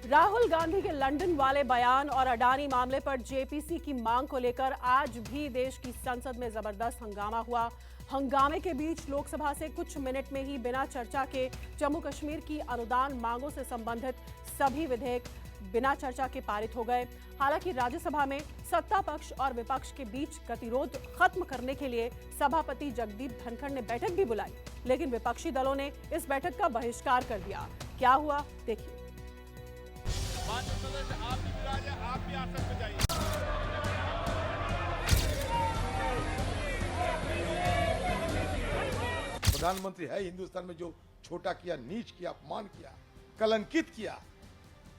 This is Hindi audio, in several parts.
राहुल गांधी के लंदन वाले बयान और अडानी मामले पर जेपीसी की मांग को लेकर आज भी देश की संसद में जबरदस्त हंगामा हुआ। हंगामे के बीच लोकसभा से कुछ मिनट में ही बिना चर्चा के जम्मू कश्मीर की अनुदान मांगों से संबंधित सभी विधेयक बिना चर्चा के पारित हो गए। हालांकि राज्यसभा में सत्ता पक्ष और विपक्ष के बीच गतिरोध खत्म करने के लिए सभापति जगदीप धनखड़ ने बैठक भी बुलाई, लेकिन विपक्षी दलों ने इस बैठक का बहिष्कार कर दिया। क्या हुआ, देखिए। माननीय सदस्य, आप भी विराजे, आप भी आसन पे जाइए। प्रधानमंत्री है हिंदुस्तान में जो छोटा किया, नीच किया, अपमान किया, कलंकित किया,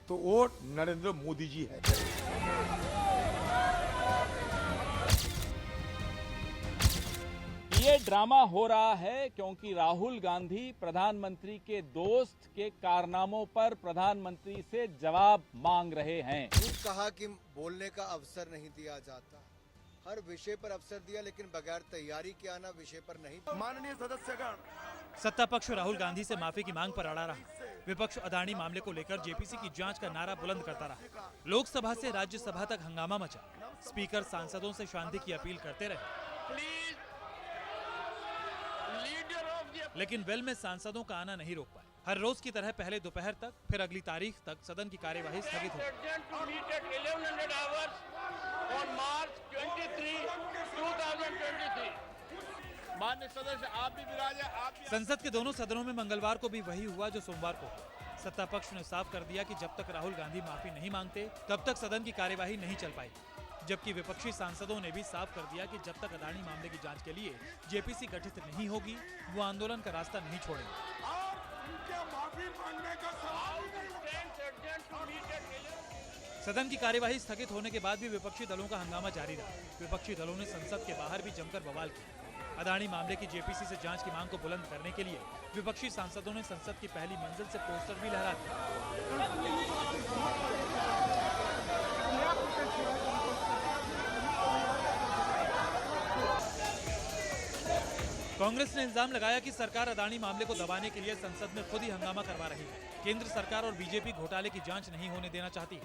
तो वो नरेंद्र मोदी जी है। ये ड्रामा हो रहा है क्योंकि राहुल गांधी प्रधानमंत्री के दोस्त के कारनामों पर प्रधानमंत्री से जवाब मांग रहे हैं। कहा कि बोलने का अवसर नहीं दिया जाता, हर विषय पर अवसर दिया, लेकिन बगैर तैयारी के आना विषय पर नहीं। माननीय सदस्यगण, सत्ता पक्ष राहुल गांधी से माफी की मांग पर अड़ा रहा। विपक्ष अडानी मामले को लेकर जेपीसी की जांच का नारा बुलंद करता रहा। लोकसभा से राज्यसभा तक हंगामा मचा। स्पीकर सांसदों से शांति की अपील करते रहे, लेकिन वेल में सांसदों का आना नहीं रोक पाए। हर रोज की तरह पहले दोपहर तक, फिर अगली तारीख तक सदन की कार्यवाही स्थगित हो गई। माननीय सदस्य, आप भी विराजे, आप भी। संसद के दोनों सदनों में मंगलवार को भी वही हुआ जो सोमवार को हुआ। सत्ता पक्ष ने साफ कर दिया कि जब तक राहुल गांधी माफी नहीं मांगते तब तक सदन की कार्यवाही नहीं चल पाई, जबकि विपक्षी सांसदों ने भी साफ कर दिया कि जब तक अडानी मामले की जांच के लिए जेपीसी गठित नहीं होगी वो आंदोलन का रास्ता नहीं छोड़ेंगे। सदन की कार्यवाही स्थगित होने के बाद भी विपक्षी दलों का हंगामा जारी रहा। विपक्षी दलों ने संसद के बाहर भी जमकर बवाल किया। अडानी मामले की जेपीसी से जांच की मांग को बुलंद करने के लिए विपक्षी सांसदों ने संसद की पहली मंजिल से पोस्टर भी लहरा दिए। कांग्रेस ने इल्जाम लगाया कि सरकार अडानी मामले को दबाने के लिए संसद में खुद ही हंगामा करवा रही है। केंद्र सरकार और बीजेपी घोटाले की जांच नहीं होने देना चाहती है।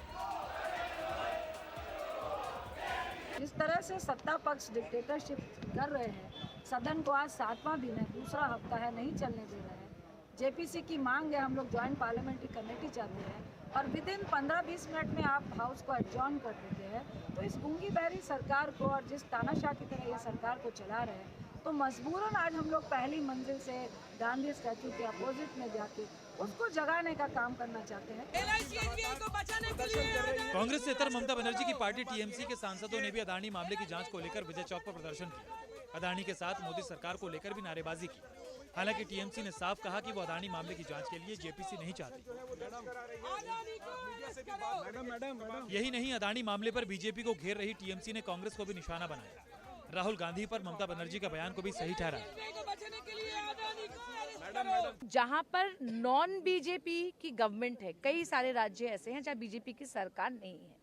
जिस तरह से सत्ता पक्ष डिक्टेटरशिप कर रहे हैं, सदन को आज 7वां दिन है, दूसरा हफ्ता है, नहीं चलने दे रहे हैं। जेपीसी की मांग है, हम लोग ज्वाइंट पार्लियामेंट्री कमेटी चाहते हैं और विद इन 15-20 मिनट में आप हाउस को एडजॉर्न कर देते हैं। तो इस गूंगी बहरी सरकार को और जिस तानाशाह की तरह ये सरकार को चला रहे हैं, तो मजबूरन आज हम लोग पहली मंजिल से गांधी स्टैचू के अपोजिट में जाके उसको जगाने का काम करना चाहते हैं। कांग्रेस नेता ममता बनर्जी की पार्टी टीएमसी के सांसदों ने भी अडानी मामले की जांच को लेकर विजय चौक पर प्रदर्शन किया। अडानी के साथ मोदी सरकार को लेकर भी नारेबाजी की। हालांकि टीएमसी ने साफ कहा कि वो अडानी मामले की जांच के लिए जेपीसी नहीं चाहती। यही नहीं, अडानी मामले पर बीजेपी को घेर रही टीएमसी ने कांग्रेस को भी निशाना बनाया। राहुल गांधी पर ममता बनर्जी का बयान को भी सही ठहराया। जहां पर नॉन बीजेपी की गवर्नमेंट है, कई सारे राज्य ऐसे हैं जहां बीजेपी की सरकार नहीं है,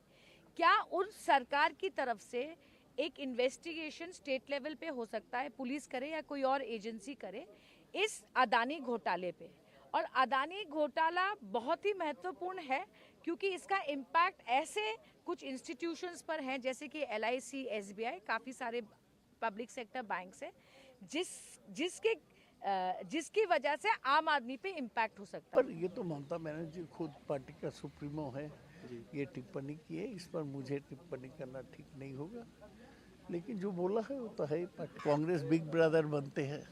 क्या उन सरकार की तरफ से एक इन्वेस्टिगेशन स्टेट लेवल पे हो सकता है, पुलिस करे या कोई और एजेंसी करे इस अडानी घोटाले पे? और अडानी घोटाला बहुत ही महत्वपूर्ण है क्योंकि इसका इम्पैक्ट ऐसे कुछ इंस्टीट्यूशंस पर है जैसे कि LIC, SBI, काफ़ी सारे पब्लिक सेक्टर बैंक्स है जिसकी वजह से आम आदमी पे इम्पैक्ट हो सकता है। पर ये तो ममता बनर्जी खुद पार्टी का सुप्रीमो है, ये टिप्पणी की है, इस पर मुझे टिप्पणी करना ठीक नहीं होगा। लेकिन जो बोला है वो तो है। कांग्रेस बिग ब्रदर बनते हैं,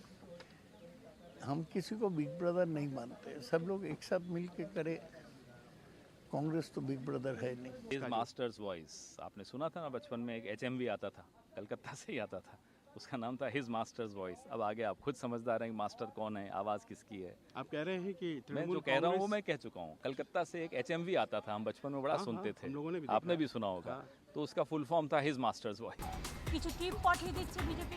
हम किसी को बिग ब्रदर नहीं मानते। सब लोग एक साथ मिल के करे। कांग्रेस तो बिग ब्रदर है नहीं। हिज मास्टर्स वॉइस आपने सुना था ना, बचपन में एक HMV आता था, कलकत्ता से ही आता था, उसका नाम था हिज मास्टर्स वॉइस। अब आगे आप खुद समझदार हैं कि मास्टर कौन है, आवाज किसकी है। आप कह रहे हैं कि मैं जो कह रहा हूँ वो मैं कह चुका हूँ। कलकत्ता से एक HMV आता था, हम बचपन में बड़ा सुनते थे, आपने भी सुना होगा। तो उसका फुल फॉर्म था हिज मास्टर्स वॉइस।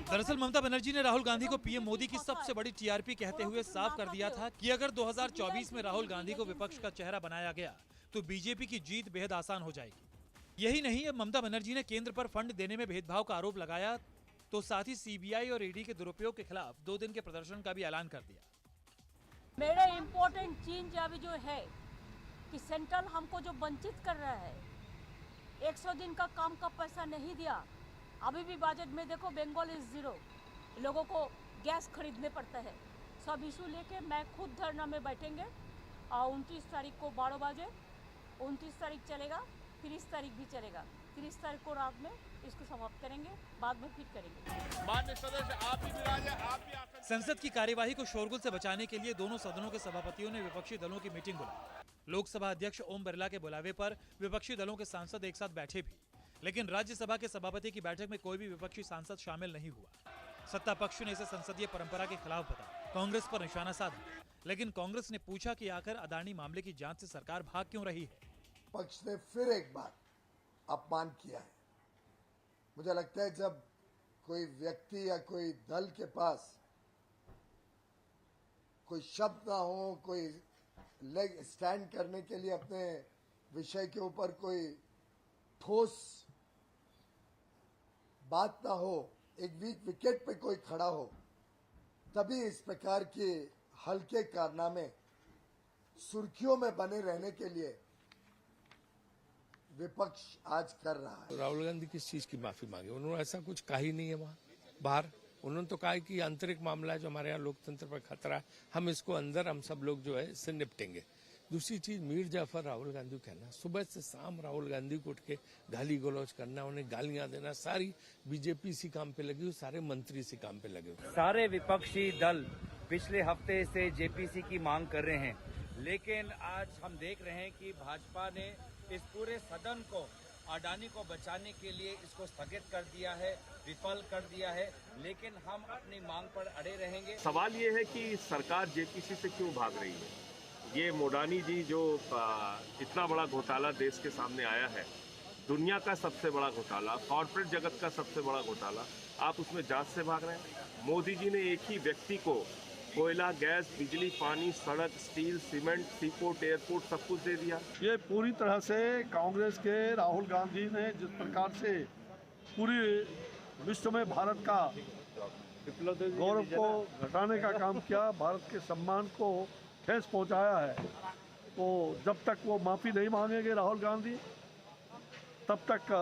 दरअसल ममता बनर्जी ने राहुल गांधी को पीएम मोदी की सबसे बड़ी TRP कहते हुए साफ कर दिया था कि अगर 2024 में राहुल गांधी को विपक्ष का चेहरा बनाया गया तो बीजेपी की जीत बेहद आसान हो जाएगी। यही नहीं, अब ममता बनर्जी ने केंद्र पर फंड देने में भेदभाव का आरोप लगाया, तो साथ ही CBI और ED के दुरुपयोग के खिलाफ 2 दिन के प्रदर्शन का भी ऐलान कर दिया। मेरा इम्पोर्टेंट चीज अभी जो है कि सेंट्रल हमको जो वंचित कर रहा है, 100 दिन का काम का पैसा नहीं दिया। अभी भी बजट में देखो बंगाल इज जीरो, लोगों को गैस खरीदने पड़ता है। सब इशू लेके मैं खुद धरना में बैठेंगे और 29 तारीख को 12 बजे 29 तारीख चलेगा, 30 तारीख भी चलेगा। 30 तारीख को रात में इसको समाप्त करेंगे, बाद में फिर करेंगे। माननीय सदस्य आप भी विराजे, आप भी आकर संसद की कार्यवाही को शोरगुल से बचाने के लिए दोनों सदनों के सभापतियों ने विपक्षी दलों की मीटिंग बुलाई। लोकसभा अध्यक्ष ओम बिरला के बुलावे पर विपक्षी दलों के सांसद एक साथ बैठे भी, लेकिन राज्यसभा के सभापति की बैठक में कोई भी विपक्षी सांसद शामिल नहीं हुआ। सत्ता पक्ष ने इसे संसदीय परंपरा के खिलाफ बताया, कांग्रेस पर निशाना साधा, लेकिन कांग्रेस ने पूछा कि आखिर अदानी मामले की जांच से सरकार भाग क्यों रही है। पक्ष ने फिर एक बार अपमान किया है। मुझे लगता है जब कोई व्यक्ति या कोई दल के पास कोई शब्द ना हो, कोई लेग स्टैंड करने के लिए अपने विषय के ऊपर कोई ठोस बात ना हो, एक वीक विकेट पे कोई खड़ा हो, तभी इस प्रकार के हल्के कारनामे सुर्खियों में बने रहने के लिए विपक्ष आज कर रहा है। राहुल गांधी किस चीज की माफी मांगे? उन्होंने ऐसा कुछ कहा ही नहीं है वहाँ बाहर। उन्होंने तो कहा कि आंतरिक मामला है जो हमारे यहाँ लोकतंत्र पर खतरा है, हम इसको अंदर हम सब लोग जो है इससे निपटेंगे। दूसरी चीज, मीर जाफर राहुल गांधी को कहना, सुबह से शाम राहुल गांधी को उठ के गाली गलौज करना, उन्हें गालियां देना, सारी बीजेपी इसी काम पे लगी हुई, सारे मंत्री इसी काम पे लगे हुए। सारे विपक्षी दल पिछले हफ्ते से जेपीसी की मांग कर रहे हैं, लेकिन आज हम देख रहे हैं कि भाजपा ने इस पूरे सदन को अडानी को बचाने के लिए इसको स्थगित कर दिया है, विफल कर दिया है, लेकिन हम अपनी मांग पर अड़े रहेंगे। सवाल ये है कि सरकार जेपीसी से क्यों भाग रही है? ये मोडानी जी जो इतना बड़ा घोटाला देश के सामने आया है, दुनिया का सबसे बड़ा घोटाला, कॉर्पोरेट जगत का सबसे बड़ा घोटाला, आप उसमें जांच से भाग रहे हैं। मोदी जी ने एक ही व्यक्ति को कोयला, गैस, बिजली, पानी, सड़क, स्टील, सीमेंट, सीपोर्ट, एयरपोर्ट सब कुछ दे दिया। ये पूरी तरह से कांग्रेस के राहुल गांधी ने जिस प्रकार से पूरी विश्व में भारत का गौरव को घटाने का काम किया, भारत के सम्मान को ठेस पहुंचाया है, तो जब तक वो माफी नहीं मांगेंगे राहुल गांधी, तब तक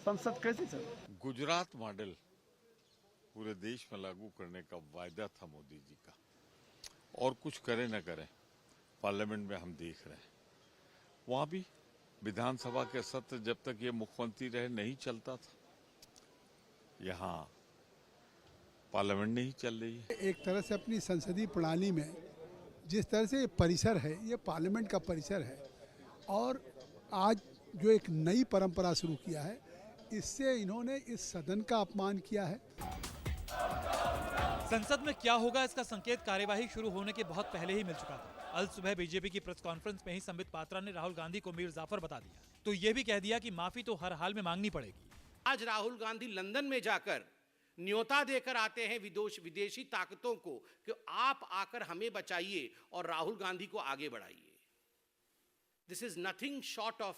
संसद कैसे चले? गुजरात मॉडल पूरे देश में लागू करने का वायदा था मोदी जी का, और कुछ करे न करे पार्लियामेंट में हम देख रहे हैं। वहां भी विधानसभा के सत्र जब तक ये मुख्यमंत्री रहे नहीं चलता था, यहाँ पार्लियामेंट नहीं चल रही है। एक तरह से अपनी संसदीय प्रणाली में जिस तरह से ये परिसर है, ये पार्लियामेंट का परिसर है, और आज जो एक नई परंपरा शुरू किया है, इससे इन्होंने इस सदन का अपमान किया है। संसद में क्या होगा इसका संकेत कार्यवाही शुरू होने के बहुत पहले ही मिल चुका था। अल सुबह बीजेपी की प्रेस कॉन्फ्रेंस में ही संबित पात्रा ने राहुल गांधी को मीर जाफर बता दिया, तो ये भी कह दिया कि माफी तो हर हाल में मांगनी पड़ेगी। आज राहुल गांधी लंदन में जाकर न्योता देकर आते हैं विदेशी ताकतों को कि आप आकर हमें बचाइए और राहुल गांधी को आगे बढ़ाइए। This is nothing short of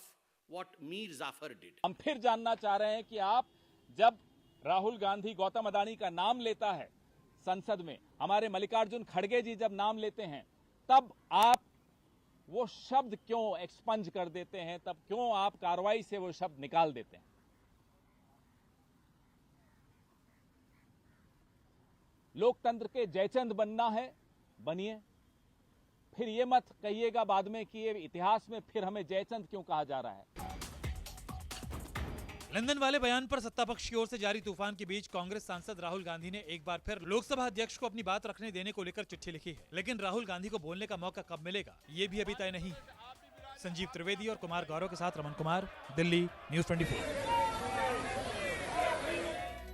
what Mir Jafar did. हम फिर जानना चाह रहे हैं कि आप जब राहुल गांधी गौतम अडानी का नाम लेता है संसद में, हमारे मल्लिकार्जुन खड़गे जी जब नाम लेते हैं, तब आप वो शब्द क्यों एक्सपंज कर देते हैं, तब क्यों आप कार्रवाई से वो शब्द निकाल देते हैं? लोकतंत्र के जयचंद बनना है, बनिए। फिर ये मत कहिएगा बाद में कि ये इतिहास में फिर हमें जयचंद क्यों कहा जा रहा है। लंदन वाले बयान पर सत्ता पक्ष की ओर से जारी तूफान के बीच कांग्रेस सांसद राहुल गांधी ने एक बार फिर लोकसभा अध्यक्ष को अपनी बात रखने देने को लेकर चिट्ठी लिखी है, लेकिन राहुल गांधी को बोलने का मौका कब मिलेगा ये भी अभी तय नहीं है। संजीव त्रिवेदी और कुमार गौरव के साथ रमन कुमार, दिल्ली, न्यूज़ 24।